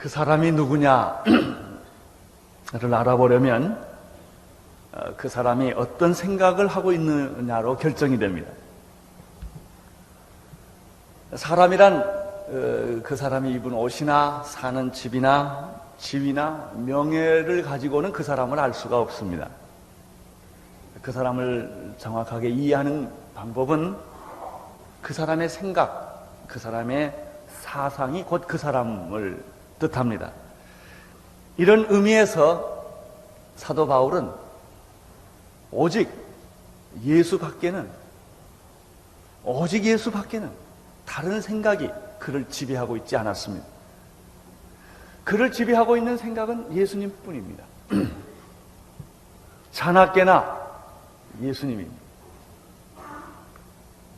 그 사람이 누구냐를 알아보려면 그 사람이 어떤 생각을 하고 있느냐로 결정이 됩니다. 사람이란 그 사람이 입은 옷이나 사는 집이나 지위나 명예를 가지고는 그 사람을 알 수가 없습니다. 그 사람을 정확하게 이해하는 방법은 그 사람의 생각, 그 사람의 사상이 곧 그 사람을 뜻합니다. 이런 의미에서 사도 바울은 오직 예수 밖에는 다른 생각이 그를 지배하고 있지 않았습니다. 그를 지배하고 있는 생각은 예수님 뿐입니다. 자나깨나 예수님입니다.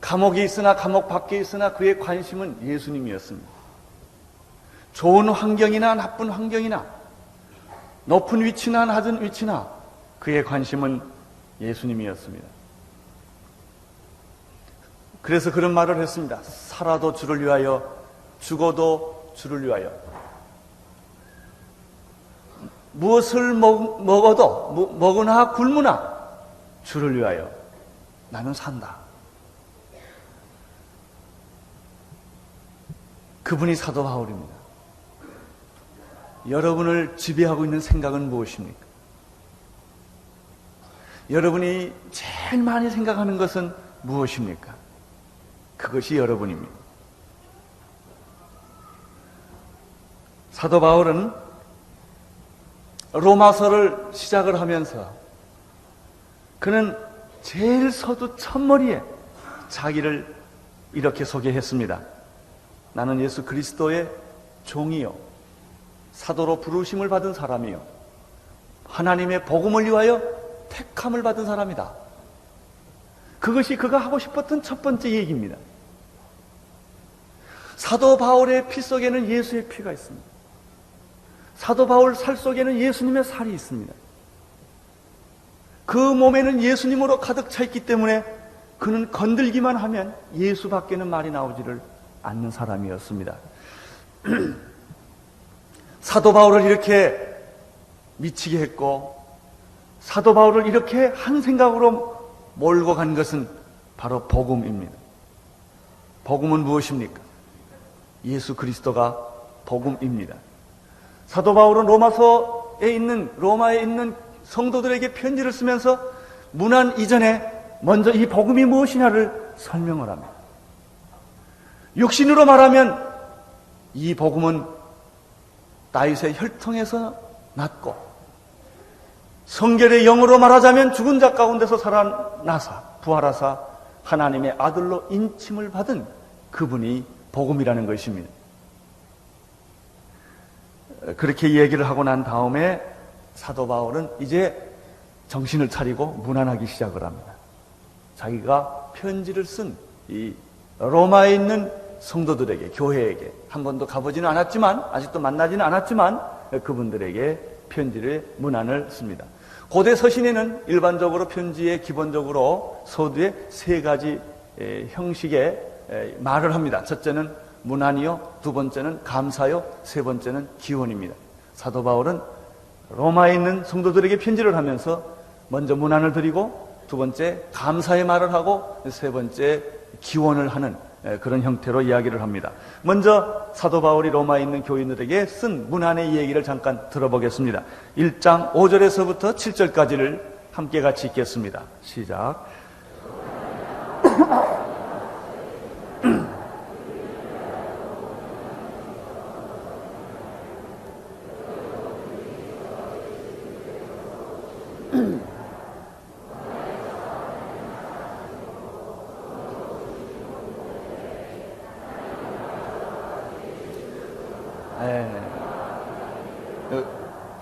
감옥에 있으나 감옥 밖에 있으나 그의 관심은 예수님이었습니다. 좋은 환경이나 나쁜 환경이나 높은 위치나 낮은 위치나 그의 관심은 예수님이었습니다. 그래서 그런 말을 했습니다. 살아도 주를 위하여, 죽어도 주를 위하여. 무엇을 먹어도, 먹으나 굶으나 주를 위하여 나는 산다. 그분이 사도 바울입니다. 여러분을 지배하고 있는 생각은 무엇입니까? 여러분이 제일 많이 생각하는 것은 무엇입니까? 그것이 여러분입니다. 사도 바울은 로마서를 시작을 하면서 그는 제일 서두 첫머리에 자기를 이렇게 소개했습니다. 나는 예수 그리스도의 종이요 사도로 부르심을 받은 사람이요 하나님의 복음을 위하여 택함을 받은 사람이다. 그것이 그가 하고 싶었던 첫 번째 얘기입니다. 사도 바울의 피 속에는 예수의 피가 있습니다. 사도 바울 살 속에는 예수님의 살이 있습니다. 그 몸에는 예수님으로 가득 차 있기 때문에 그는 건들기만 하면 예수밖에는 말이 나오지를 않는 사람이었습니다. 사도 바울을 이렇게 미치게 했고 사도 바울을 이렇게 한 생각으로 몰고 간 것은 바로 복음입니다. 복음은 무엇입니까? 예수 그리스도가 복음입니다. 사도 바울은 로마에 있는 성도들에게 편지를 쓰면서 문안 이전에 먼저 이 복음이 무엇이냐를 설명을 합니다. 육신으로 말하면 이 복음은 다윗의 혈통에서 났고 성결의 영으로 말하자면 죽은 자 가운데서 살아나사 부활하사 하나님의 아들로 인침을 받은 그분이 복음이라는 것입니다. 그렇게 얘기를 하고 난 다음에 사도 바울은 이제 정신을 차리고 문안하기 시작을 합니다. 자기가 편지를 쓴 이 로마에 있는 성도들에게, 교회에게 한 번도 가보지는 않았지만 아직도 만나지는 않았지만 그분들에게 편지를 문안을 씁니다. 고대 서신에는 일반적으로 편지에 기본적으로 서두에 세 가지 형식의 말을 합니다. 첫째는 문안이요, 두 번째는 감사요, 세 번째는 기원입니다. 사도 바울은 로마에 있는 성도들에게 편지를 하면서 먼저 문안을 드리고 두 번째 감사의 말을 하고 세 번째 기원을 하는 그런 형태로 이야기를 합니다. 먼저 사도 바울이 로마에 있는 교인들에게 쓴 문안의 얘기를 잠깐 들어보겠습니다. 1장 5절에서부터 7절까지를 함께 같이 읽겠습니다. 시작.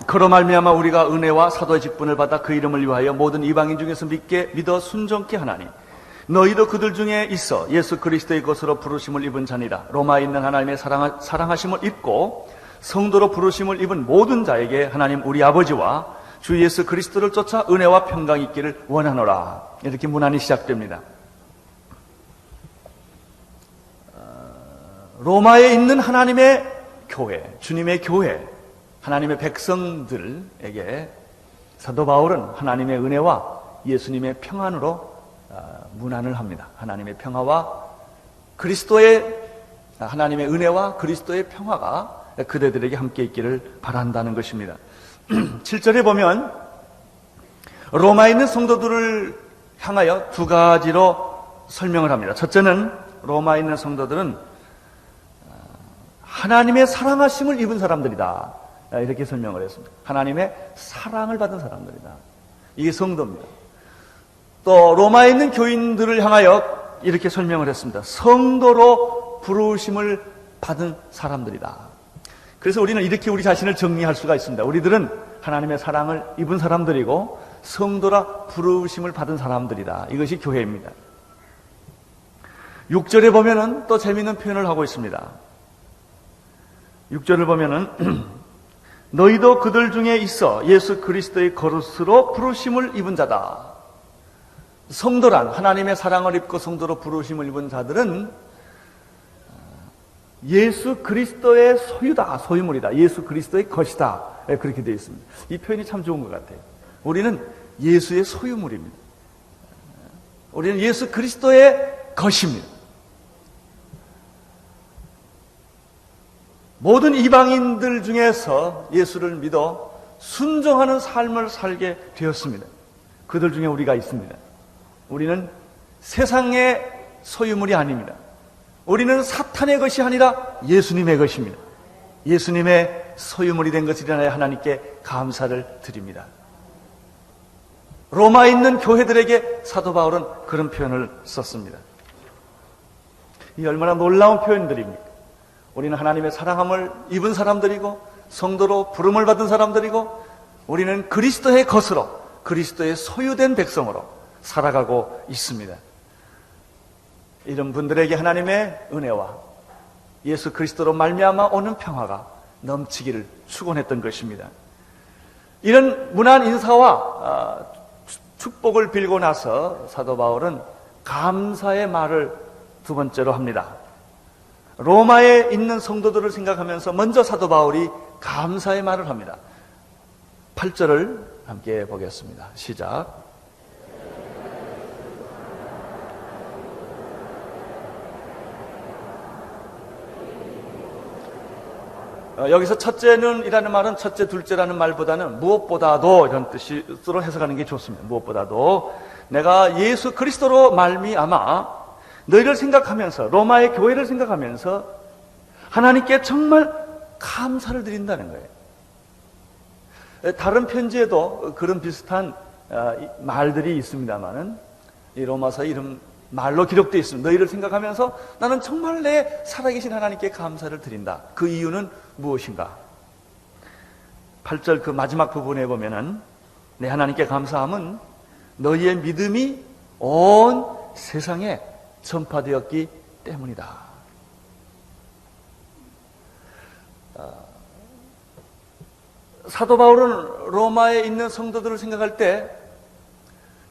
그로 말미암아 우리가 은혜와 사도의 직분을 받아 그 이름을 위하여 모든 이방인 중에서 믿어 순종케 하나니 너희도 그들 중에 있어 예수 그리스도의 것으로 부르심을 입은 자니라. 로마에 있는 하나님의 사랑하심을 입고 성도로 부르심을 입은 모든 자에게 하나님 우리 아버지와 주 예수 그리스도를 쫓아 은혜와 평강이 있기를 원하노라. 이렇게 문안이 시작됩니다. 로마에 있는 하나님의 교회, 주님의 교회, 하나님의 백성들에게 사도 바울은 하나님의 은혜와 예수님의 평안으로 문안을 합니다. 하나님의 평화와 하나님의 은혜와 그리스도의 평화가 그대들에게 함께 있기를 바란다는 것입니다. 7절에 보면 로마에 있는 성도들을 향하여 두 가지로 설명을 합니다. 첫째는 로마에 있는 성도들은 하나님의 사랑하심을 입은 사람들이다, 이렇게 설명을 했습니다. 하나님의 사랑을 받은 사람들이다. 이게 성도입니다. 또 로마에 있는 교인들을 향하여 이렇게 설명을 했습니다. 성도로 부르심을 받은 사람들이다. 그래서 우리는 이렇게 우리 자신을 정리할 수가 있습니다. 우리들은 하나님의 사랑을 입은 사람들이고 성도라 부르심을 받은 사람들이다. 이것이 교회입니다. 6절에 보면은 또 재미있는 표현을 하고 있습니다. 6절을 보면은 너희도 그들 중에 있어 예수 그리스도의 거룩으로 부르심을 입은 자다. 성도란, 하나님의 사랑을 입고 성도로 부르심을 입은 자들은 예수 그리스도의 소유다, 소유물이다, 예수 그리스도의 것이다, 그렇게 되어 있습니다. 이 표현이 참 좋은 것 같아요. 우리는 예수의 소유물입니다. 우리는 예수 그리스도의 것입니다. 모든 이방인들 중에서 예수를 믿어 순종하는 삶을 살게 되었습니다. 그들 중에 우리가 있습니다. 우리는 세상의 소유물이 아닙니다. 우리는 사탄의 것이 아니라 예수님의 것입니다. 예수님의 소유물이 된 것을 인하여 하나님께 감사를 드립니다. 로마에 있는 교회들에게 사도 바울은 그런 표현을 썼습니다. 이 얼마나 놀라운 표현들입니까? 우리는 하나님의 사랑함을 입은 사람들이고 성도로 부름을 받은 사람들이고 우리는 그리스도의 것으로, 그리스도의 소유된 백성으로 살아가고 있습니다. 이런 분들에게 하나님의 은혜와 예수 그리스도로 말미암아 오는 평화가 넘치기를 축원했던 것입니다. 이런 문안 인사와 축복을 빌고 나서 사도 바울은 감사의 말을 두 번째로 합니다. 로마에 있는 성도들을 생각하면서 먼저 사도 바울이 감사의 말을 합니다. 8절을 함께 보겠습니다. 시작. 여기서 첫째는 이라는 말은 첫째, 둘째라는 말보다는 무엇보다도 이런 뜻으로 해석하는 게 좋습니다. 무엇보다도 내가 예수 그리스도로 말미암아 너희를 생각하면서, 로마의 교회를 생각하면서 하나님께 정말 감사를 드린다는 거예요. 다른 편지에도 그런 비슷한 말들이 있습니다만은 이 로마서에 이런 말로 기록되어 있습니다. 너희를 생각하면서 나는 정말 내 살아계신 하나님께 감사를 드린다. 그 이유는 무엇인가? 8절 그 마지막 부분에 보면은 내 하나님께 감사함은 너희의 믿음이 온 세상에 전파되었기 때문이다. 사도 바울은 로마에 있는 성도들을 생각할 때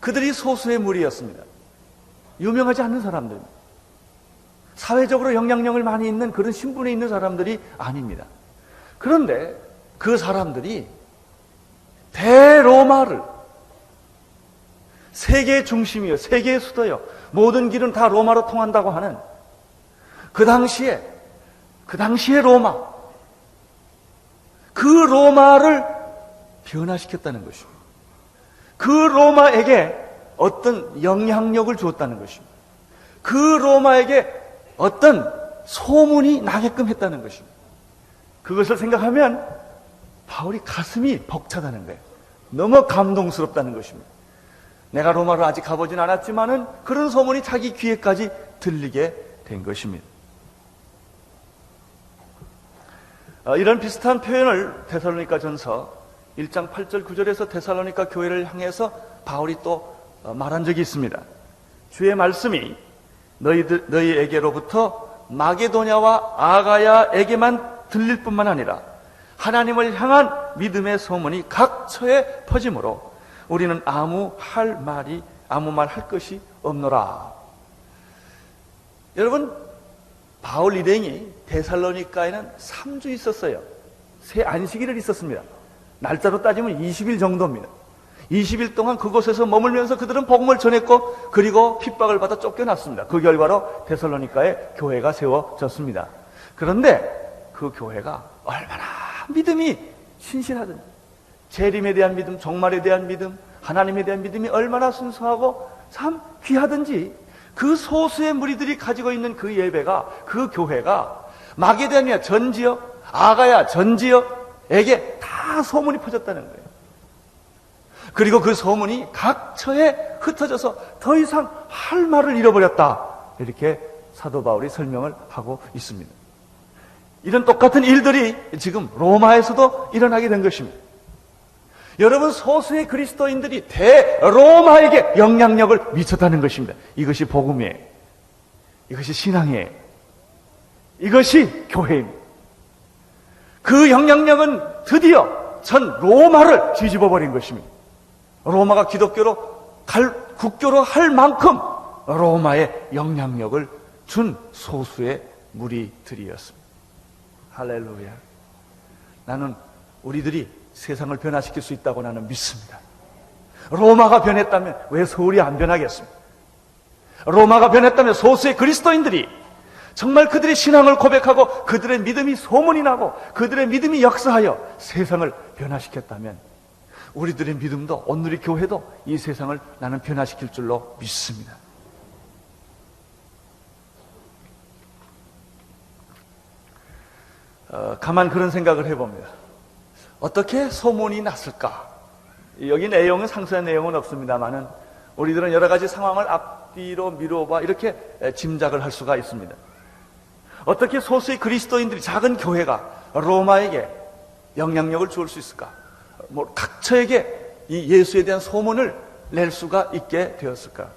그들이 소수의 무리였습니다. 유명하지 않는 사람들, 사회적으로 영향력을 많이 있는 그런 신분에 있는 사람들이 아닙니다. 그런데 그 사람들이 대로마를, 세계의 중심이요, 세계의 수도요, 모든 길은 다 로마로 통한다고 하는 그 당시에 로마, 그 로마를 변화시켰다는 것입니다. 그 로마에게 어떤 영향력을 주었다는 것입니다. 그 로마에게 어떤 소문이 나게끔 했다는 것입니다. 그것을 생각하면 바울이 가슴이 벅차다는 거예요. 너무 감동스럽다는 것입니다. 내가 로마를 아직 가보진 않았지만은 그런 소문이 자기 귀에까지 들리게 된 것입니다. 이런 비슷한 표현을 데살로니가 전서 1장 8절 9절에서 데살로니가 교회를 향해서 바울이 또 말한 적이 있습니다. 주의 말씀이 너희에게로부터 마게도냐와 아가야에게만 들릴 뿐만 아니라 하나님을 향한 믿음의 소문이 각처에 퍼지므로 우리는 아무 말 할 것이 없노라. 여러분, 바울 일행이 데살로니가에는 3주 있었어요. 새 안식일을 있었습니다. 날짜로 따지면 20일 정도입니다. 20일 동안 그곳에서 머물면서 그들은 복음을 전했고, 그리고 핍박을 받아 쫓겨났습니다. 그 결과로 데살로니가에 교회가 세워졌습니다. 그런데 그 교회가 얼마나 믿음이 신실하든지, 재림에 대한 믿음, 종말에 대한 믿음, 하나님에 대한 믿음이 얼마나 순수하고 참 귀하든지, 그 소수의 무리들이 가지고 있는 그 예배가, 그 교회가 마게도니아 전 지역, 아가야 전 지역에게 다 소문이 퍼졌다는 거예요. 그리고 그 소문이 각처에 흩어져서 더 이상 할 말을 잃어버렸다, 이렇게 사도 바울이 설명을 하고 있습니다. 이런 똑같은 일들이 지금 로마에서도 일어나게 된 것입니다. 여러분, 소수의 그리스도인들이 대로마에게 영향력을 미쳤다는 것입니다. 이것이 복음이에요. 이것이 신앙이에요. 이것이 교회입니다. 그 영향력은 드디어 전 로마를 뒤집어 버린 것입니다. 로마가 국교로 할 만큼 로마에 영향력을 준 소수의 무리들이었습니다. 할렐루야. 나는 우리들이 세상을 변화시킬 수 있다고 나는 믿습니다. 로마가 변했다면 왜 서울이 안 변하겠습니까? 로마가 변했다면 소수의 그리스도인들이 정말 그들의 신앙을 고백하고 그들의 믿음이 소문이 나고 그들의 믿음이 역사하여 세상을 변화시켰다면 우리들의 믿음도, 오늘의 교회도 이 세상을 나는 변화시킬 줄로 믿습니다. 가만 그런 생각을 해봅니다. 어떻게 소문이 났을까? 여기 내용은, 상세한 내용은 없습니다만은 우리들은 여러 가지 상황을 앞뒤로 미루어봐 이렇게 짐작을 할 수가 있습니다. 어떻게 소수의 그리스도인들이, 작은 교회가 로마에게 영향력을 주을 수 있을까? 각처에게 이 예수에 대한 소문을 낼 수가 있게 되었을까?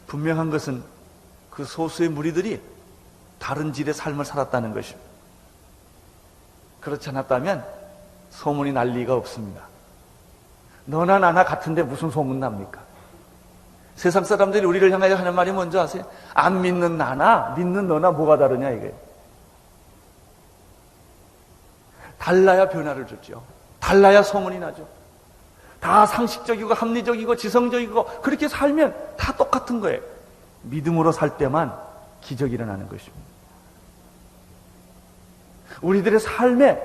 분명한 것은 그 소수의 무리들이 다른 질의 삶을 살았다는 것입니다. 그렇지 않았다면 소문이 날 리가 없습니다. 너나 나나 같은데 무슨 소문 납니까? 세상 사람들이 우리를 향하여 하는 말이 뭔지 아세요? 안 믿는 나나 믿는 너나 뭐가 다르냐, 이게. 달라야 변화를 주죠. 달라야 소문이 나죠. 다 상식적이고 합리적이고 지성적이고 그렇게 살면 다 똑같은 거예요. 믿음으로 살 때만 기적이 일어나는 것입니다. 우리들의 삶의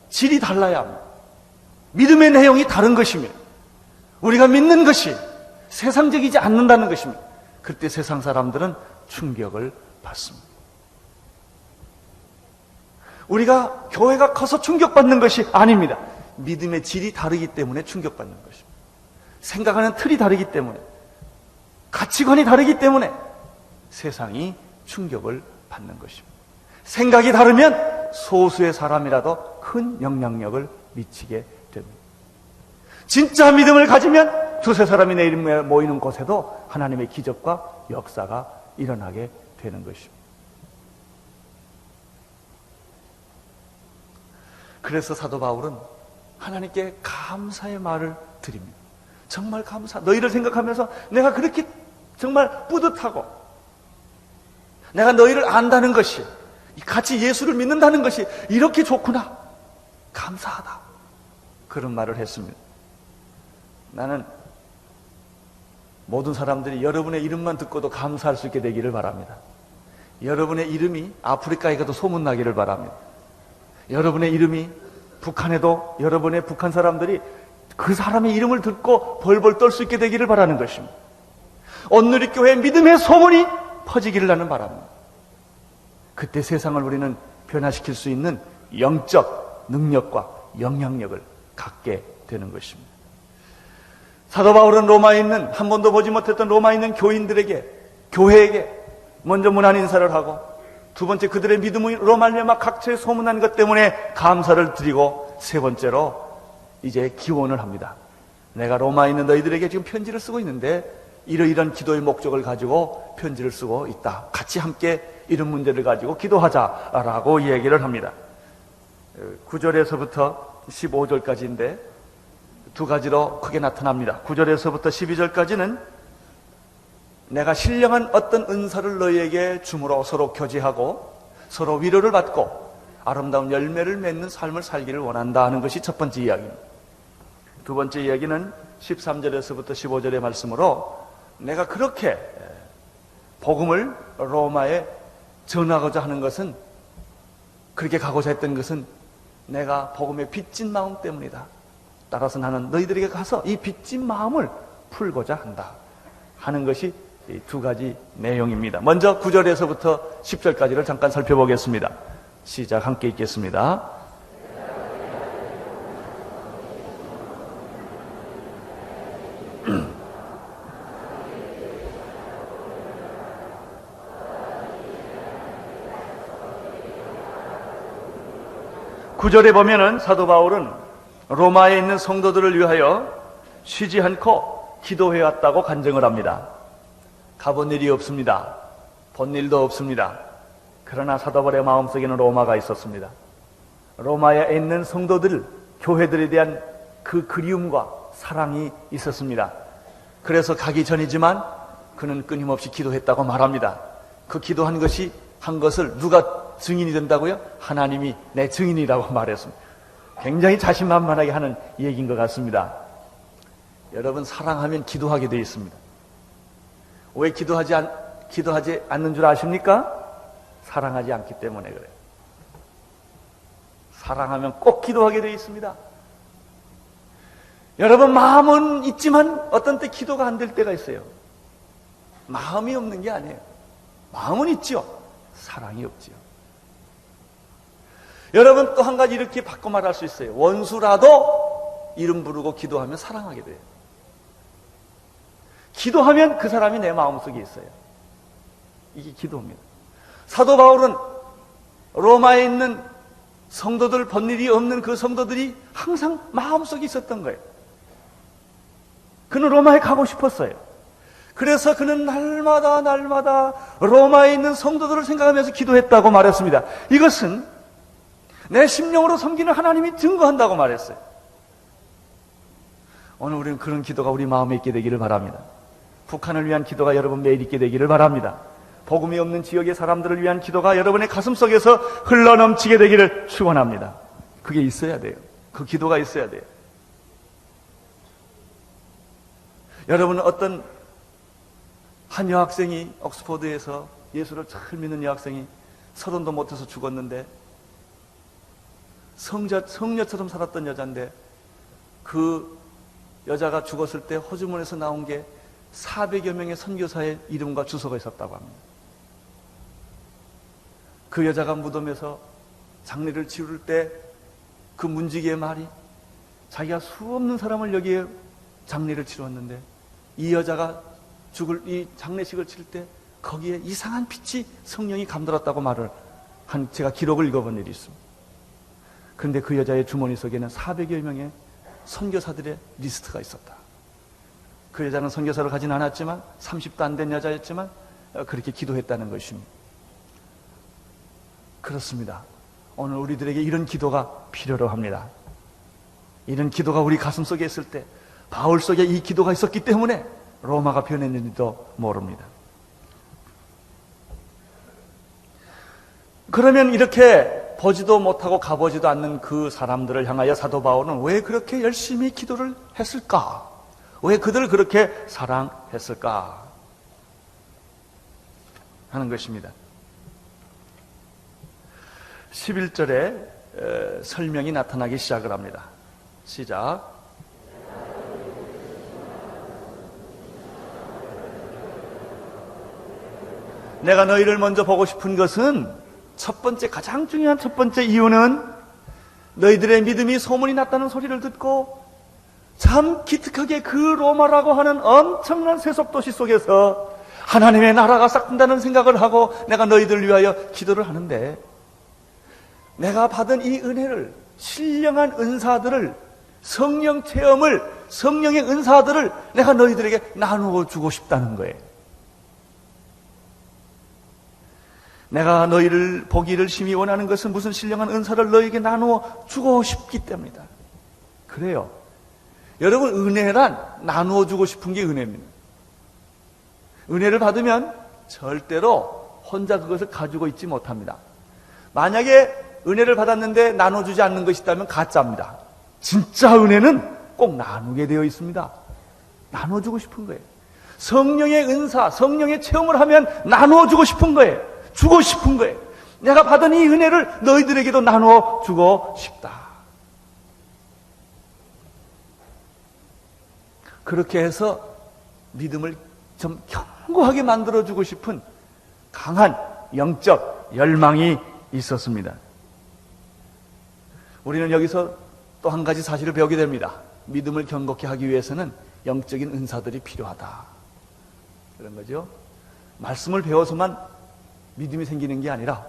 질이 달라야 합니다. 믿음의 내용이 다른 것입니다. 우리가 믿는 것이 세상적이지 않는다는 것입니다. 그때 세상 사람들은 충격을 받습니다. 우리가 교회가 커서 충격받는 것이 아닙니다. 믿음의 질이 다르기 때문에 충격받는 것입니다. 생각하는 틀이 다르기 때문에, 가치관이 다르기 때문에 세상이 충격을 받는 것입니다. 생각이 다르면 소수의 사람이라도 큰 영향력을 미치게 됩니다. 진짜 믿음을 가지면 두세 사람이 내일 모이는 곳에도 하나님의 기적과 역사가 일어나게 되는 것입니다. 그래서 사도 바울은 하나님께 감사의 말을 드립니다. 정말 감사. 너희를 생각하면서 내가 그렇게 정말 뿌듯하고, 내가 너희를 안다는 것이, 같이 예수를 믿는다는 것이 이렇게 좋구나. 감사하다. 그런 말을 했습니다. 나는 모든 사람들이 여러분의 이름만 듣고도 감사할 수 있게 되기를 바랍니다. 여러분의 이름이 아프리카에 가도 소문나기를 바랍니다. 여러분의 이름이 북한에도 여러분의 북한 사람들이 그 사람의 이름을 듣고 벌벌 떨 수 있게 되기를 바라는 것입니다. 온누리 교회 믿음의 소문이 퍼지기를 나는 바랍니다. 그때 세상을 우리는 변화시킬 수 있는 영적 능력과 영향력을 갖게 되는 것입니다. 사도 바울은 로마에 있는, 한 번도 보지 못했던 로마에 있는 교인들에게, 교회에게 먼저 문안 인사를 하고, 두 번째 그들의 믿음으로 말미암아 각처에 소문난 것 때문에 감사를 드리고, 세 번째로 이제 기원을 합니다. 내가 로마에 있는 너희들에게 지금 편지를 쓰고 있는데 이러이러한 기도의 목적을 가지고 편지를 쓰고 있다. 같이 함께 이런 문제를 가지고 기도하자라고 얘기를 합니다. 9절에서부터 15절까지인데 두 가지로 크게 나타납니다. 9절에서부터 12절까지는 내가 신령한 어떤 은사를 너희에게 줌으로 서로 교제하고 서로 위로를 받고 아름다운 열매를 맺는 삶을 살기를 원한다 하는 것이 첫 번째 이야기입니다. 두 번째 이야기는 13절에서부터 15절의 말씀으로 내가 그렇게 복음을 로마에 전하고자 하는 것은, 그렇게 가고자 했던 것은 내가 복음에 빚진 마음 때문이다. 따라서 나는 너희들에게 가서 이 빚진 마음을 풀고자 한다 하는 것이 이 두 가지 내용입니다. 먼저 9절에서부터 10절까지를 잠깐 살펴보겠습니다. 시작, 함께 읽겠습니다. 구절에 보면은 사도 바울은 로마에 있는 성도들을 위하여 쉬지 않고 기도해왔다고 간증을 합니다. 가본 일이 없습니다. 본 일도 없습니다. 그러나 사도 바울의 마음속에는 로마가 있었습니다. 로마에 있는 성도들, 교회들에 대한 그 그리움과 사랑이 있었습니다. 그래서 가기 전이지만 그는 끊임없이 기도했다고 말합니다. 그 기도한 것이, 한 것을 누가 증인이 된다고요? 하나님이 내 증인이라고 말했습니다. 굉장히 자신만만하게 하는 얘기인 것 같습니다. 여러분, 사랑하면 기도하게 되어 있습니다. 왜 기도하지 않는 줄 아십니까? 사랑하지 않기 때문에 그래요. 사랑하면 꼭 기도하게 되어 있습니다. 여러분, 마음은 있지만 어떤 때 기도가 안 될 때가 있어요. 마음이 없는 게 아니에요. 마음은 있죠. 사랑이 없지요. 여러분, 또 한 가지 이렇게 바꿔 말할 수 있어요. 원수라도 이름 부르고 기도하면 사랑하게 돼요. 기도하면 그 사람이 내 마음속에 있어요. 이게 기도입니다. 사도 바울은 로마에 있는 성도들, 본 일이 없는 그 성도들이 항상 마음속에 있었던 거예요. 그는 로마에 가고 싶었어요. 그래서 그는 날마다 로마에 있는 성도들을 생각하면서 기도했다고 말했습니다. 이것은 내 심령으로 섬기는 하나님이 증거한다고 말했어요. 오늘 우리는 그런 기도가 우리 마음에 있게 되기를 바랍니다. 북한을 위한 기도가 여러분 매일 있게 되기를 바랍니다. 복음이 없는 지역의 사람들을 위한 기도가 여러분의 가슴속에서 흘러넘치게 되기를 축원합니다. 그게 있어야 돼요. 그 기도가 있어야 돼요. 여러분, 어떤 한 여학생이 옥스퍼드에서 예수를 잘 믿는 여학생이 30도 못해서 죽었는데, 성녀처럼 살았던 여자인데, 그 여자가 죽었을 때 호주문에서 나온 게 400여 명의 선교사의 이름과 주소가 있었다고 합니다. 그 여자가 무덤에서 장례를 치를 때 그 문지기의 말이, 자기가 수없는 사람을 여기에 장례를 치렀는데 이 여자가 이 장례식을 치를 때 거기에 이상한 빛이 성령이 감돌았다고 말을 한, 제가 기록을 읽어본 일이 있습니다. 그런데 그 여자의 주머니 속에는 400여 명의 선교사들의 리스트가 있었다. 그 여자는 선교사를 가진 않았지만 30도 안 된 여자였지만 그렇게 기도했다는 것입니다. 그렇습니다. 오늘 우리들에게 이런 기도가 필요로 합니다. 이런 기도가 우리 가슴속에 있을 때, 바울 속에 이 기도가 있었기 때문에 로마가 변했는지도 모릅니다. 그러면 이렇게 보지도 못하고 가보지도 않는 그 사람들을 향하여 사도 바울은 왜 그렇게 열심히 기도를 했을까? 왜 그들을 그렇게 사랑했을까? 하는 것입니다. 11절에 설명이 나타나기 시작을 합니다. 시작. 내가 너희를 먼저 보고 싶은 것은, 첫 번째, 가장 중요한 첫 번째 이유는 너희들의 믿음이 소문이 났다는 소리를 듣고 참 기특하게 그 로마라고 하는 엄청난 세속도시 속에서 하나님의 나라가 싹튼다는 생각을 하고 내가 너희들을 위하여 기도를 하는데, 내가 받은 이 은혜를, 신령한 은사들을, 성령 체험을, 성령의 은사들을 내가 너희들에게 나누어 주고 싶다는 거예요. 내가 너희를 보기를 심히 원하는 것은 무슨 신령한 은사를 너희에게 나누어 주고 싶기 때문이다. 그래요. 여러분, 은혜란 나누어 주고 싶은 게 은혜입니다. 은혜를 받으면 절대로 혼자 그것을 가지고 있지 못합니다. 만약에 은혜를 받았는데 나눠주지 않는 것이 있다면 가짜입니다. 진짜 은혜는 꼭 나누게 되어 있습니다. 나눠주고 싶은 거예요. 성령의 은사, 성령의 체험을 하면 나눠주고 싶은 거예요. 주고 싶은 거예요. 내가 받은 이 은혜를 너희들에게도 나눠주고 싶다. 그렇게 해서 믿음을 좀 견고하게 만들어주고 싶은 강한 영적 열망이 있었습니다. 우리는 여기서 또 한 가지 사실을 배우게 됩니다. 믿음을 견고케 하기 위해서는 영적인 은사들이 필요하다. 그런 거죠. 말씀을 배워서만 믿음이 생기는 게 아니라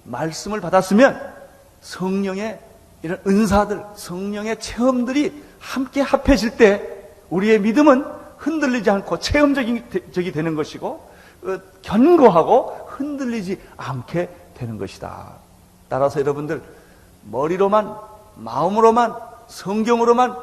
말씀을 받았으면 성령의 이런 은사들, 성령의 체험들이 함께 합해질 때 우리의 믿음은 흔들리지 않고 체험적이 되는 것이고 견고하고 흔들리지 않게 되는 것이다. 따라서 여러분들 머리로만, 마음으로만, 성경으로만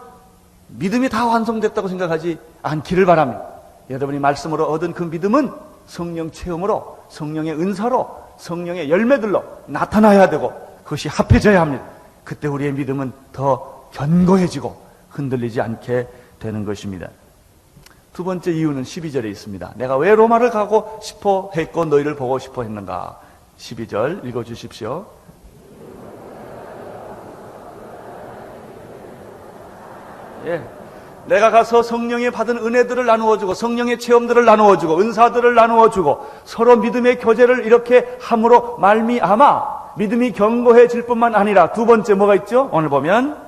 믿음이 다 완성됐다고 생각하지 않기를 바랍니다. 여러분이 말씀으로 얻은 그 믿음은 성령 체험으로, 성령의 은사로, 성령의 열매들로 나타나야 되고 그것이 합해져야 합니다. 그때 우리의 믿음은 더 견고해지고 흔들리지 않게 되는 것입니다. 두 번째 이유는 12절에 있습니다. 내가 왜 로마를 가고 싶어 했고 너희를 보고 싶어 했는가? 12절 읽어주십시오. 예, 내가 가서 성령의 받은 은혜들을 나누어주고 성령의 체험들을 나누어주고 은사들을 나누어주고 서로 믿음의 교제를 이렇게 함으로 말미암아 믿음이 견고해질 뿐만 아니라 두 번째 뭐가 있죠? 오늘 보면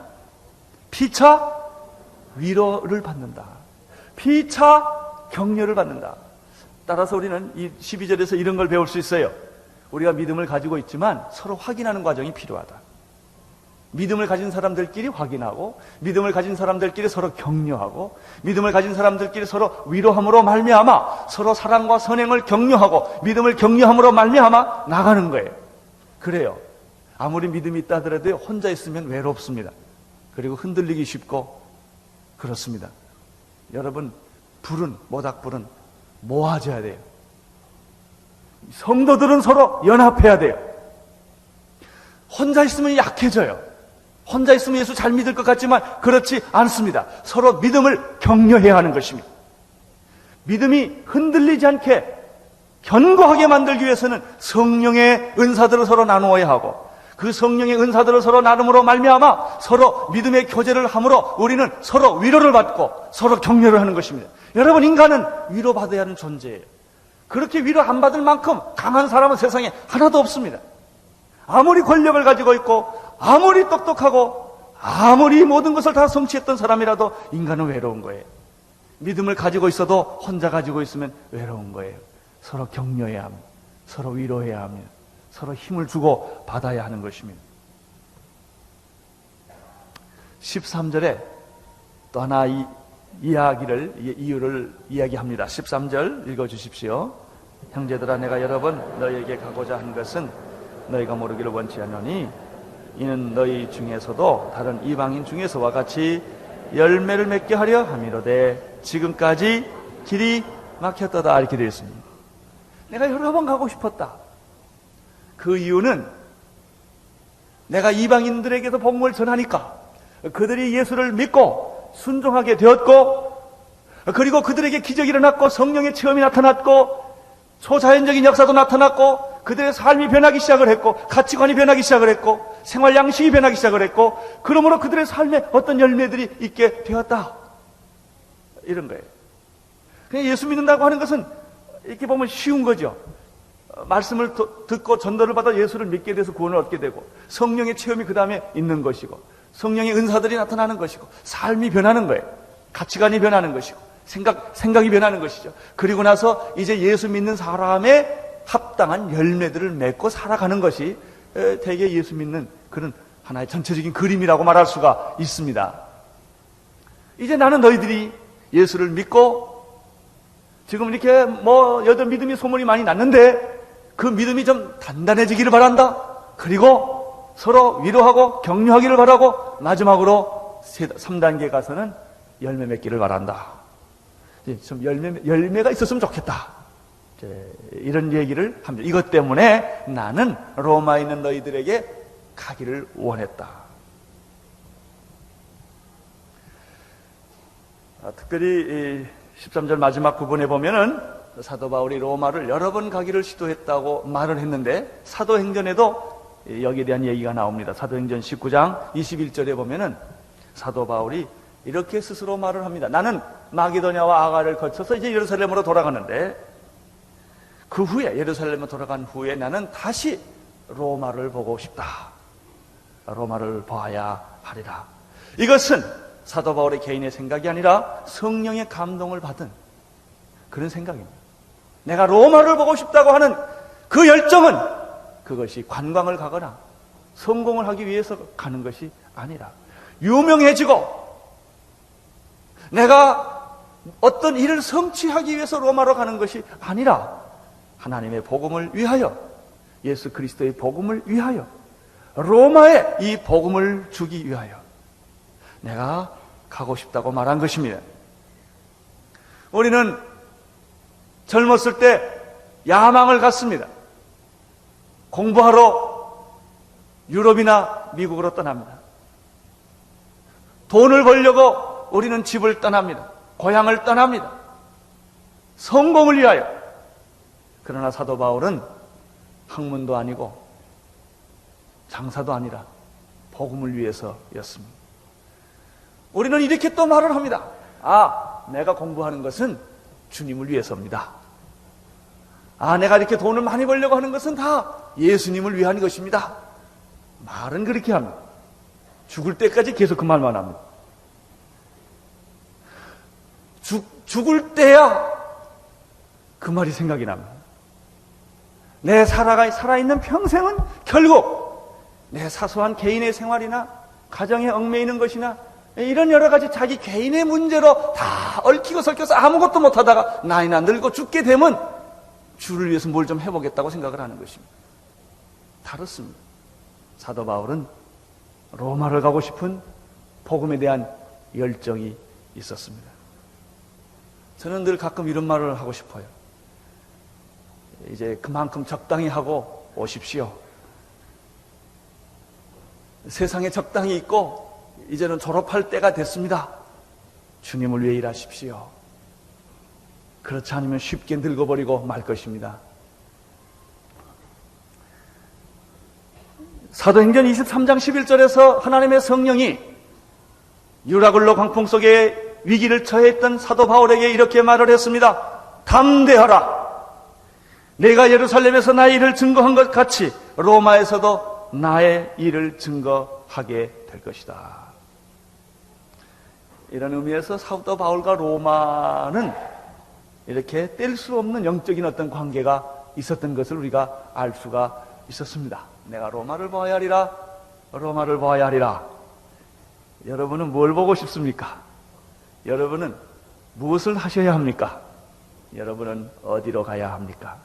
피차 위로를 받는다. 피차 격려를 받는다. 따라서 우리는 이 12절에서 이런 걸 배울 수 있어요. 우리가 믿음을 가지고 있지만 서로 확인하는 과정이 필요하다. 믿음을 가진 사람들끼리 확인하고 믿음을 가진 사람들끼리 서로 격려하고 믿음을 가진 사람들끼리 서로 위로함으로 말미암아 서로 사랑과 선행을 격려하고 믿음을 격려함으로 말미암아 나가는 거예요. 그래요. 아무리 믿음이 있다 하더라도 혼자 있으면 외롭습니다. 그리고 흔들리기 쉽고 그렇습니다. 여러분, 모닥불은 모아져야 돼요. 성도들은 서로 연합해야 돼요. 혼자 있으면 약해져요. 혼자 있으면 예수 잘 믿을 것 같지만 그렇지 않습니다. 서로 믿음을 격려해야 하는 것입니다. 믿음이 흔들리지 않게 견고하게 만들기 위해서는 성령의 은사들을 서로 나누어야 하고 그 성령의 은사들을 서로 나눔으로 말미암아 서로 믿음의 교제를 함으로 우리는 서로 위로를 받고 서로 격려를 하는 것입니다. 여러분, 인간은 위로받아야 하는 존재예요. 그렇게 위로 안 받을 만큼 강한 사람은 세상에 하나도 없습니다. 아무리 권력을 가지고 있고 아무리 똑똑하고 아무리 모든 것을 다 성취했던 사람이라도 인간은 외로운 거예요. 믿음을 가지고 있어도 혼자 가지고 있으면 외로운 거예요. 서로 격려해야 합니다. 서로 위로해야 합니다. 서로 힘을 주고 받아야 하는 것입니다. 13절에 또 하나 이유를 이야기합니다. 13절 읽어주십시오. 형제들아, 내가 여러 번 너희에게 가고자 한 것은 너희가 모르기를 원치 않노니 이는 너희 중에서도 다른 이방인 중에서와 같이 열매를 맺게 하려 함이로되 지금까지 길이 막혔도다. 이렇게 되어 있습니다. 내가 여러 번 가고 싶었다. 그 이유는 내가 이방인들에게서 복음을 전하니까 그들이 예수를 믿고 순종하게 되었고 그리고 그들에게 기적이 일어났고 성령의 체험이 나타났고 초자연적인 역사도 나타났고 그들의 삶이 변하기 시작을 했고 가치관이 변하기 시작을 했고 생활 양식이 변하기 시작을 했고 그러므로 그들의 삶에 어떤 열매들이 있게 되었다. 이런 거예요. 그냥 예수 믿는다고 하는 것은 이렇게 보면 쉬운 거죠. 말씀을 듣고 전도를 받아 예수를 믿게 돼서 구원을 얻게 되고 성령의 체험이 그 다음에 있는 것이고 성령의 은사들이 나타나는 것이고 삶이 변하는 거예요. 가치관이 변하는 것이고 생각이 변하는 것이죠. 그리고 나서 이제 예수 믿는 사람의 합당한 열매들을 맺고 살아가는 것이 대개 예수 믿는 그런 하나의 전체적인 그림이라고 말할 수가 있습니다. 이제 나는 너희들이 예수를 믿고 지금 이렇게 여전 믿음이 소문이 많이 났는데 그 믿음이 좀 단단해지기를 바란다. 그리고 서로 위로하고 격려하기를 바라고 마지막으로 3단계 가서는 열매 맺기를 바란다. 좀 열매가 있었으면 좋겠다. 이런 얘기를 합니다. 이것 때문에 나는 로마에 있는 너희들에게 가기를 원했다. 특별히 13절 마지막 부분에 보면은 사도 바울이 로마를 여러 번 가기를 시도했다고 말을 했는데 사도행전에도 여기에 대한 얘기가 나옵니다. 사도행전 19장 21절에 보면은 사도 바울이 이렇게 스스로 말을 합니다. 나는 마게도냐와 아가를 거쳐서 이제 예루살렘으로 돌아가는데 그 후에 예루살렘으로 돌아간 후에 나는 다시 로마를 보고 싶다. 로마를 봐야 하리라. 이것은 사도 바울의 개인의 생각이 아니라 성령의 감동을 받은 그런 생각입니다. 내가 로마를 보고 싶다고 하는 그 열정은 그것이 관광을 가거나 성공을 하기 위해서 가는 것이 아니라 유명해지고 내가 어떤 일을 성취하기 위해서 로마로 가는 것이 아니라 하나님의 복음을 위하여, 예수 그리스도의 복음을 위하여, 로마에 이 복음을 주기 위하여 내가 가고 싶다고 말한 것입니다. 우리는 젊었을 때 야망을 갖습니다. 공부하러 유럽이나 미국으로 떠납니다. 돈을 벌려고 우리는 집을 떠납니다. 고향을 떠납니다. 성공을 위하여. 그러나 사도 바울은 학문도 아니고 장사도 아니라 복음을 위해서였습니다. 우리는 이렇게 또 말을 합니다. 내가 공부하는 것은 주님을 위해서입니다. 내가 이렇게 돈을 많이 벌려고 하는 것은 다 예수님을 위한 것입니다. 말은 그렇게 합니다. 죽을 때까지 계속 그 말만 합니다. 죽을 때야 그 말이 생각이 납니다. 내 살아있는 평생은 결국 내 사소한 개인의 생활이나 가정에 얽매이는 것이나 이런 여러 가지 자기 개인의 문제로 다 얽히고 설켜서 아무것도 못하다가 나이나 늙고 죽게 되면 주를 위해서 뭘 좀 해보겠다고 생각을 하는 것입니다. 다릅니다. 사도 바울은 로마를 가고 싶은 복음에 대한 열정이 있었습니다. 저는 늘 가끔 이런 말을 하고 싶어요. 이제 그만큼 적당히 하고 오십시오. 세상에 적당히 있고 이제는 졸업할 때가 됐습니다. 주님을 위해 일하십시오. 그렇지 않으면 쉽게 늙어버리고 말 것입니다. 사도행전 23장 11절에서 하나님의 성령이 유라굴로 광풍 속에 위기를 처해있던 사도 바울에게 이렇게 말을 했습니다. 담대하라. 내가 예루살렘에서 나의 일을 증거한 것 같이 로마에서도 나의 일을 증거하게 될 것이다. 이런 의미에서 사도 바울과 로마는 이렇게 뗄 수 없는 영적인 어떤 관계가 있었던 것을 우리가 알 수가 있었습니다. 내가 로마를 보아야 하리라. 로마를 보아야 하리라. 여러분은 뭘 보고 싶습니까? 여러분은 무엇을 하셔야 합니까? 여러분은 어디로 가야 합니까?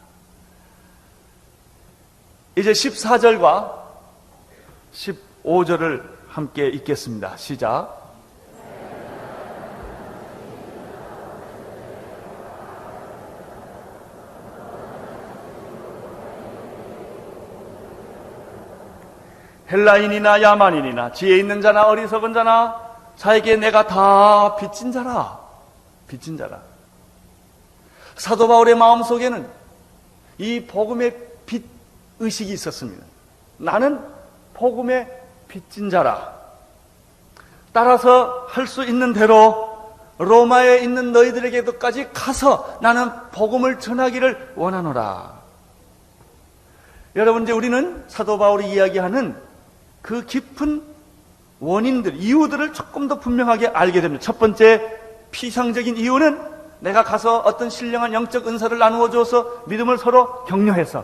이제 14절과 15절을 함께 읽겠습니다. 시작. 헬라인이나 야만인이나 지혜 있는 자나 어리석은 자나 자에게 내가 다 빚진 자라. 빚진 자라. 사도 바울의 마음속에는 이 복음의 빚 의식이 있었습니다. 나는 복음의 빚진 자라. 따라서 할 수 있는 대로 로마에 있는 너희들에게도까지 가서 나는 복음을 전하기를 원하노라. 여러분, 이제 우리는 사도 바울이 이야기하는 그 깊은 원인들, 이유들을 조금 더 분명하게 알게 됩니다. 첫 번째 피상적인 이유는 내가 가서 어떤 신령한 영적 은사를 나누어 주어서 믿음을 서로 격려해서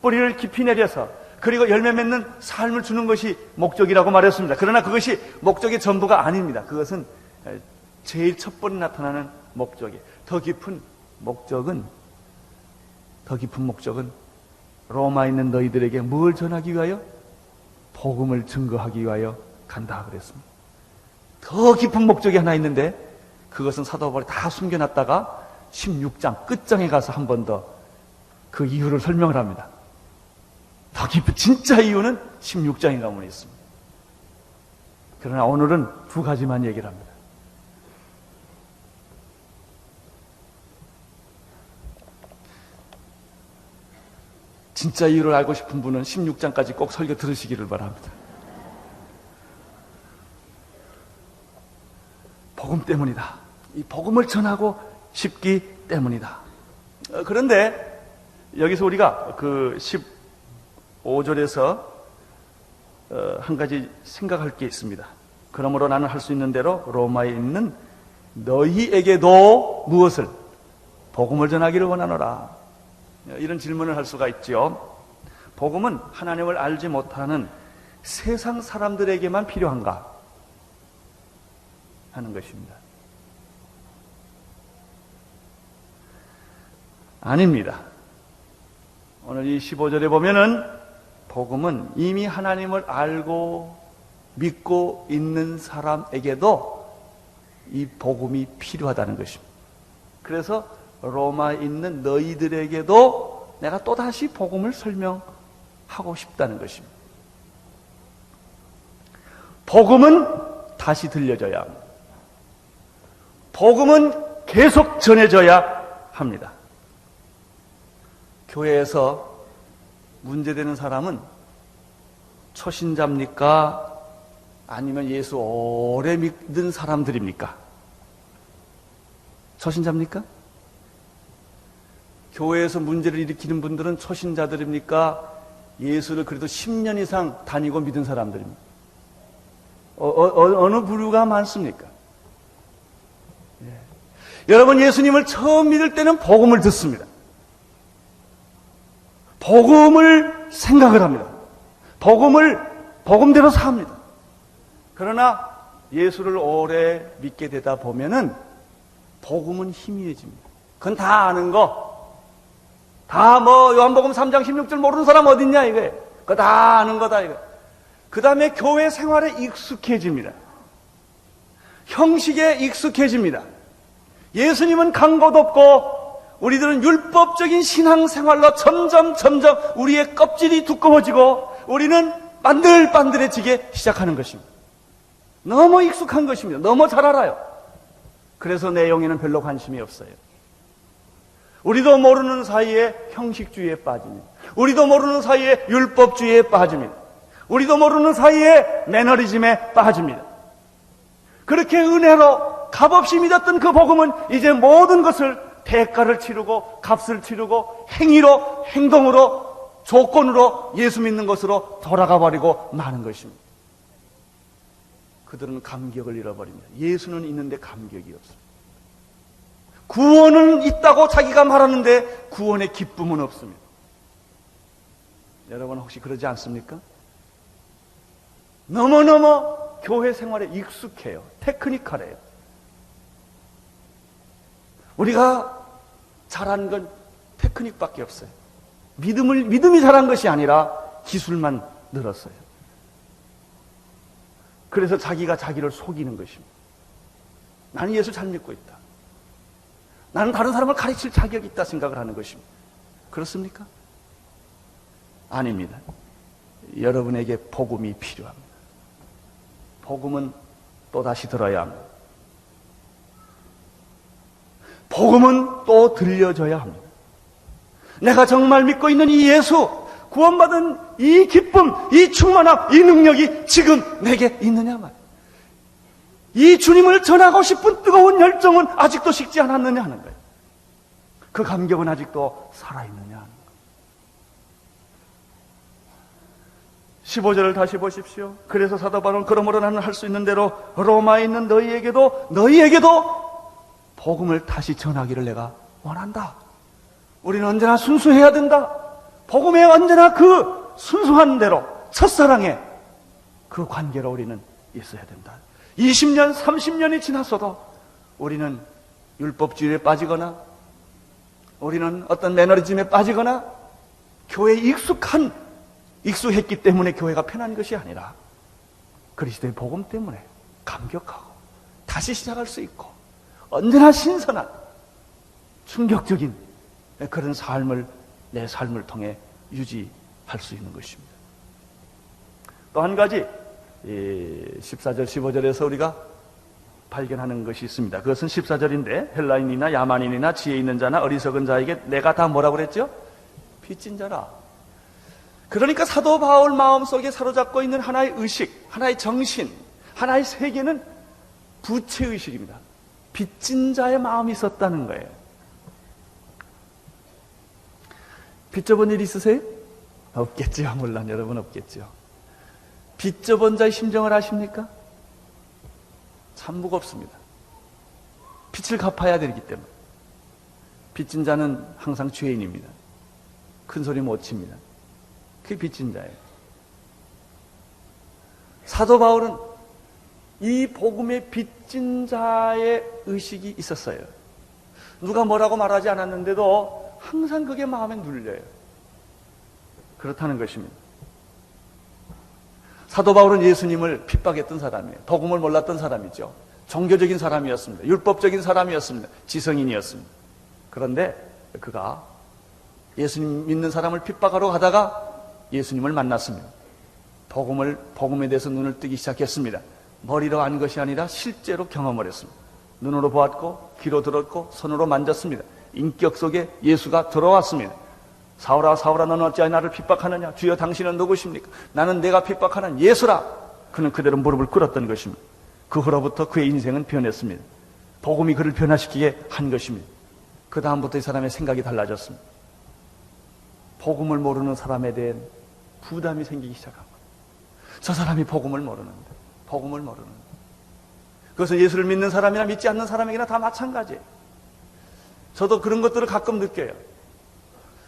뿌리를 깊이 내려서 그리고 열매 맺는 삶을 주는 것이 목적이라고 말했습니다. 그러나 그것이 목적의 전부가 아닙니다. 그것은 제일 첫 번에 나타나는 목적이에요. 더 깊은 목적은 로마에 있는 너희들에게 뭘 전하기 위하여? 복음을 증거하기 위하여 간다 그랬습니다. 더 깊은 목적이 하나 있는데 그것은 사도 바울이 다 숨겨놨다가 16장 끝장에 가서 한 번 더 그 이유를 설명을 합니다. 더 깊은 진짜 이유는 16장에 가면 있습니다. 그러나 오늘은 두 가지만 얘기를 합니다. 진짜 이유를 알고 싶은 분은 16장까지 꼭 설교 들으시기를 바랍니다. 복음 때문이다. 이 복음을 전하고 싶기 때문이다. 그런데 여기서 우리가 그 15절에서 한 가지 생각할 게 있습니다. 그러므로 나는 할 수 있는 대로 로마에 있는 너희에게도 무엇을? 복음을 전하기를 원하노라. 이런 질문을 할 수가 있죠. 복음은 하나님을 알지 못하는 세상 사람들에게만 필요한가? 하는 것입니다. 아닙니다. 오늘 이 15절에 보면은 복음은 이미 하나님을 알고 믿고 있는 사람에게도 이 복음이 필요하다는 것입니다. 그래서 로마에 있는 너희들에게도 내가 또다시 복음을 설명하고 싶다는 것입니다. 복음은 다시 들려져야 합니다. 복음은 계속 전해져야 합니다. 교회에서 문제되는 사람은 초신자입니까? 아니면 예수 오래 믿는 사람들입니까? 초신자입니까? 교회에서 문제를 일으키는 분들은 초신자들입니까? 예수를 그래도 10년 이상 다니고 믿은 사람들입니까? 어느 부류가 많습니까? 예. 여러분, 예수님을 처음 믿을 때는 복음을 듣습니다. 복음을 생각을 합니다. 복음대로 삽니다. 그러나 예수를 오래 믿게 되다 보면은 복음은 희미해집니다. 그건 다 아는 거. 다 요한복음 3장 16절 모르는 사람 어딨냐 이거예요. 그거 다 아는 거다 이거. 그 다음에 교회 생활에 익숙해집니다. 형식에 익숙해집니다. 예수님은 간 곳 없고 우리들은 율법적인 신앙생활로 점점 우리의 껍질이 두꺼워지고 우리는 반들반들해지게 시작하는 것입니다. 너무 익숙한 것입니다. 너무 잘 알아요. 그래서 내용에는 별로 관심이 없어요. 우리도 모르는 사이에 형식주의에 빠집니다. 우리도 모르는 사이에 율법주의에 빠집니다. 우리도 모르는 사이에 매너리즘에 빠집니다. 그렇게 은혜로 값없이 믿었던 그 복음은 이제 모든 것을 대가를 치르고 값을 치르고 행위로 행동으로 조건으로 예수 믿는 것으로 돌아가 버리고 마는 것입니다. 그들은 감격을 잃어버립니다. 예수는 있는데 감격이 없습니다. 구원은 있다고 자기가 말하는데 구원의 기쁨은 없습니다. 여러분 혹시 그러지 않습니까? 너무너무 교회 생활에 익숙해요. 테크니컬해요. 우리가 잘한 건 테크닉밖에 없어요. 믿음이 잘한 것이 아니라 기술만 늘었어요. 그래서 자기가 자기를 속이는 것입니다. 나는 예수 잘 믿고 있다. 나는 다른 사람을 가르칠 자격이 있다 생각을 하는 것입니다. 그렇습니까? 아닙니다. 여러분에게 복음이 필요합니다. 복음은 또다시 들어야 합니다. 복음은 또 들려줘야 합니다. 내가 정말 믿고 있는 이 예수, 구원받은 이 기쁨, 이 충만함, 이 능력이 지금 내게 있느냐 말이에요. 이 주님을 전하고 싶은 뜨거운 열정은 아직도 식지 않았느냐 하는 거예요. 그 감격은 아직도 살아있느냐 하는 거예요. 15절을 다시 보십시오. 그래서 사도 바울은 그러므로 나는 할 수 있는 대로 로마에 있는 너희에게도 복음을 다시 전하기를 내가 원한다. 우리는 언제나 순수해야 된다. 복음에 언제나 그 순수한 대로 첫사랑의 그 관계로 우리는 있어야 된다. 20년, 30년이 지났어도 우리는 율법주의에 빠지거나 우리는 어떤 매너리즘에 빠지거나 교회에 익숙했기 때문에 교회가 편한 것이 아니라 그리스도의 복음 때문에 감격하고 다시 시작할 수 있고 언제나 신선한 충격적인 그런 삶을 내 삶을 통해 유지할 수 있는 것입니다. 또 한 가지 14절 15절에서 우리가 발견하는 것이 있습니다. 그것은 14절인데 헬라인이나 야만인이나 지혜 있는 자나 어리석은 자에게 내가 다 뭐라고 그랬죠? 빚진 자라. 그러니까 사도 바울 마음속에 사로잡고 있는 하나의 의식, 하나의 정신, 하나의 세계는 부채의식입니다. 빚진 자의 마음이 있었다는 거예요. 빚져본 일 있으세요? 없겠죠. 물론 여러분 없겠죠. 빚져본 자의 심정을 아십니까? 참 무겁습니다. 빚을 갚아야 되기 때문에. 빚진 자는 항상 죄인입니다. 큰 소리 못 칩니다. 그게 빚진 자예요. 사도 바울은 이 복음의 빚진 자의 의식이 있었어요. 누가 뭐라고 말하지 않았는데도 항상 그게 마음에 눌려요. 그렇다는 것입니다. 사도 바울은 예수님을 핍박했던 사람이에요. 복음을 몰랐던 사람이죠. 종교적인 사람이었습니다. 율법적인 사람이었습니다. 지성인이었습니다. 그런데 그가 예수님 믿는 사람을 핍박하러 가다가 예수님을 만났습니다. 복음에 대해서 눈을 뜨기 시작했습니다. 머리로 안 것이 아니라 실제로 경험을 했습니다. 눈으로 보았고 귀로 들었고 손으로 만졌습니다. 인격 속에 예수가 들어왔습니다. 사울아 사울아 너는 어찌하여 나를 핍박하느냐? 주여 당신은 누구십니까? 나는 내가 핍박하는 예수라. 그는 그대로 무릎을 꿇었던 것입니다. 그 후로부터 그의 인생은 변했습니다. 복음이 그를 변화시키게 한 것입니다. 그 다음부터 이 사람의 생각이 달라졌습니다. 복음을 모르는 사람에 대한 부담이 생기기 시작한 거예요. 저 사람이 복음을 모르는데 그것은 예수를 믿는 사람이나 믿지 않는 사람에게나 다 마찬가지예요. 저도 그런 것들을 가끔 느껴요.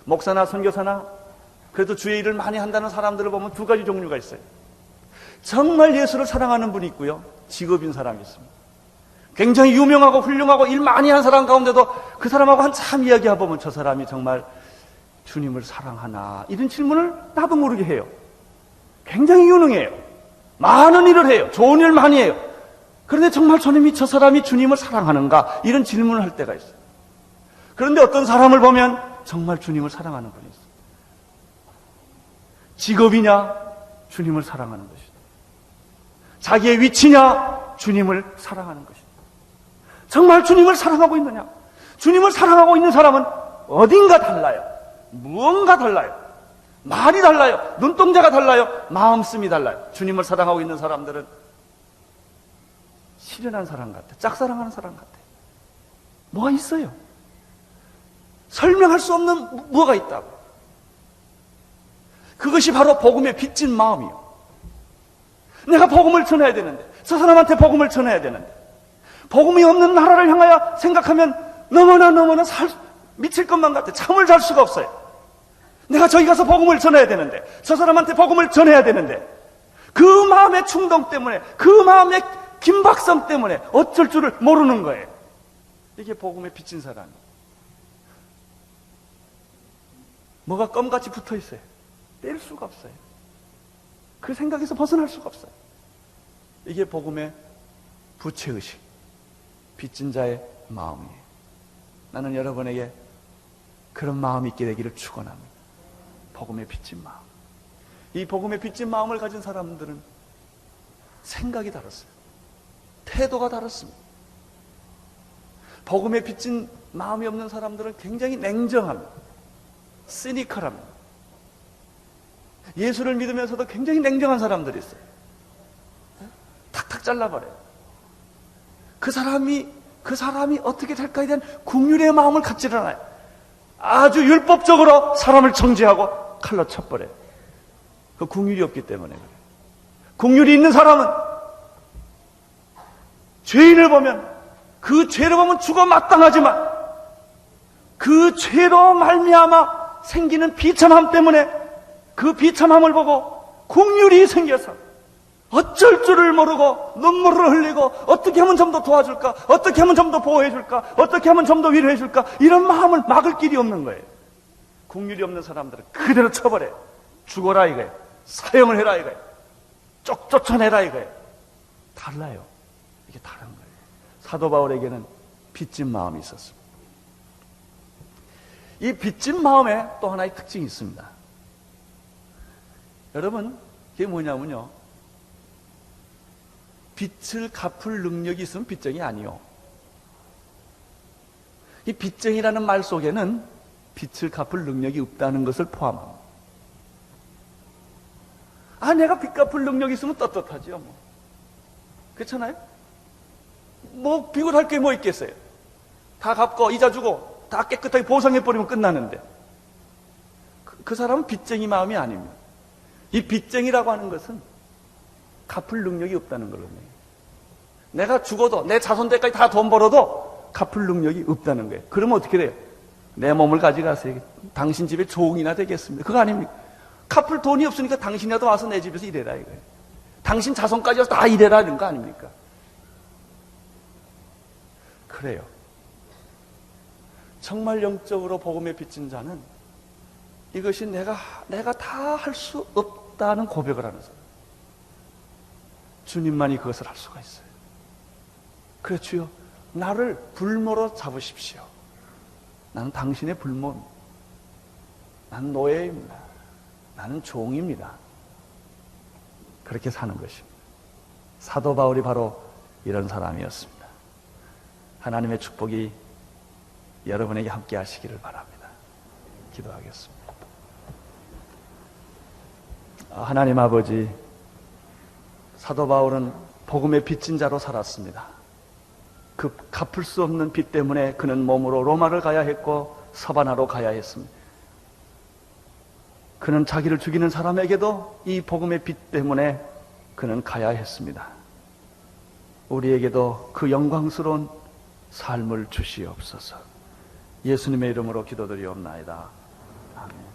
목사나 선교사나 그래도 주의 일을 많이 한다는 사람들을 보면 두 가지 종류가 있어요. 정말 예수를 사랑하는 분이 있고요, 직업인 사람이 있습니다. 굉장히 유명하고 훌륭하고 일 많이 한 사람 가운데도 그 사람하고 한참 이야기해보면 저 사람이 정말 주님을 사랑하나? 이런 질문을 나도 모르게 해요. 굉장히 유능해요. 많은 일을 해요. 좋은 일 많이 해요. 그런데 정말 저 사람이 주님을 사랑하는가? 이런 질문을 할 때가 있어요. 그런데 어떤 사람을 보면 정말 주님을 사랑하는 분이 있어요. 직업이냐? 주님을 사랑하는 것이다. 자기의 위치냐? 주님을 사랑하는 것이다. 정말 주님을 사랑하고 있느냐? 주님을 사랑하고 있는 사람은 어딘가 달라요. 무언가 달라요. 말이 달라요. 눈동자가 달라요. 마음씀이 달라요. 주님을 사랑하고 있는 사람들은 실현한 사람 같아. 짝사랑하는 사람 같아. 뭐가 있어요? 설명할 수 없는 뭐가 있다고. 그것이 바로 복음의 빚진 마음이요. 내가 복음을 전해야 되는데, 저 사람한테 복음을 전해야 되는데, 복음이 없는 나라를 향하여 생각하면 너무나 미칠 것만 같아. 잠을 잘 수가 없어요. 내가 저기 가서 복음을 전해야 되는데, 저 사람한테 복음을 전해야 되는데, 그 마음의 충동 때문에, 그 마음의 긴박성 때문에 어쩔 줄을 모르는 거예요. 이게 복음에 빚진 사람이에요. 뭐가 껌같이 붙어 있어요. 뗄 수가 없어요. 그 생각에서 벗어날 수가 없어요. 이게 복음의 부채의식, 빚진 자의 마음이에요. 나는 여러분에게 그런 마음이 있게 되기를 축원합니다. 복음의 빚진 마음. 이 복음의 빚진 마음을 가진 사람들은 생각이 다르어요. 태도가 다릅니다. 복음의 빚진 마음이 없는 사람들은 굉장히 냉정합니다. 시니컬합니다. 예수를 믿으면서도 굉장히 냉정한 사람들이 있어요. 탁탁 잘라버려요. 그 사람이 어떻게 될까에 대한 긍휼의 마음을 갖지 않아요. 아주 율법적으로 사람을 정죄하고 칼로 쳐버려요. 그 긍휼이 없기 때문에 그래요. 긍휼이 있는 사람은 죄인을 보면 그 죄로 보면 죽어 마땅하지만 그 죄로 말미암아 생기는 비참함 때문에 그 비참함을 보고 긍휼이 생겨서 어쩔 줄을 모르고 눈물을 흘리고 어떻게 하면 좀 더 도와줄까? 어떻게 하면 좀 더 보호해줄까? 어떻게 하면 좀 더 위로해줄까? 이런 마음을 막을 길이 없는 거예요. 긍휼이 없는 사람들은 그대로 쳐버려요. 죽어라 이거예요. 사형을 해라 이거예요. 쫓아내라 이거예요. 달라요. 이게 다른 거예요. 사도 바울에게는 빚진 마음이 있었습니다. 이 빚진 마음에 또 하나의 특징이 있습니다. 여러분, 그게 뭐냐면요, 빚을 갚을 능력이 있으면 빚쟁이 아니요. 이 빚쟁이라는 말 속에는 빚을 갚을 능력이 없다는 것을 포함합니다. 아, 내가 빚 갚을 능력이 있으면 떳떳하지요, 뭐. 그렇잖아요? 뭐, 비굴할 게 뭐 있겠어요? 다 갚고, 이자 주고, 다 깨끗하게 보상해버리면 끝나는데. 그 사람은 빚쟁이 마음이 아닙니다. 이 빚쟁이라고 하는 것은 갚을 능력이 없다는 거거든요. 내가 죽어도, 내 자손들까지 다 돈 벌어도 갚을 능력이 없다는 거예요. 그러면 어떻게 돼요? 내 몸을 가져가세요. 당신 집에 종이나 되겠습니다. 그거 아닙니까? 갚을 돈이 없으니까 당신이라도 와서 내 집에서 일해라 이거예요. 당신 자손까지 와서 다 일해라 이런 거 아닙니까? 그래요. 정말 영적으로 복음에 빚진 자는 이것이 내가 다 할 수 없다는 고백을 하는 사람. 주님만이 그것을 할 수가 있어요. 그래, 주여, 나를 불모로 잡으십시오. 나는 당신의 불모입니다. 나는 노예입니다. 나는 종입니다. 그렇게 사는 것입니다. 사도 바울이 바로 이런 사람이었습니다. 하나님의 축복이 여러분에게 함께 하시기를 바랍니다. 기도하겠습니다. 하나님 아버지, 사도 바울은 복음의 빚진 자로 살았습니다. 그 갚을 수 없는 빚 때문에 그는 몸으로 로마를 가야 했고 서바나로 가야 했습니다. 그는 자기를 죽이는 사람에게도 이 복음의 빚 때문에 그는 가야 했습니다. 우리에게도 그 영광스러운 삶을 주시옵소서. 예수님의 이름으로 기도드리옵나이다. 아멘.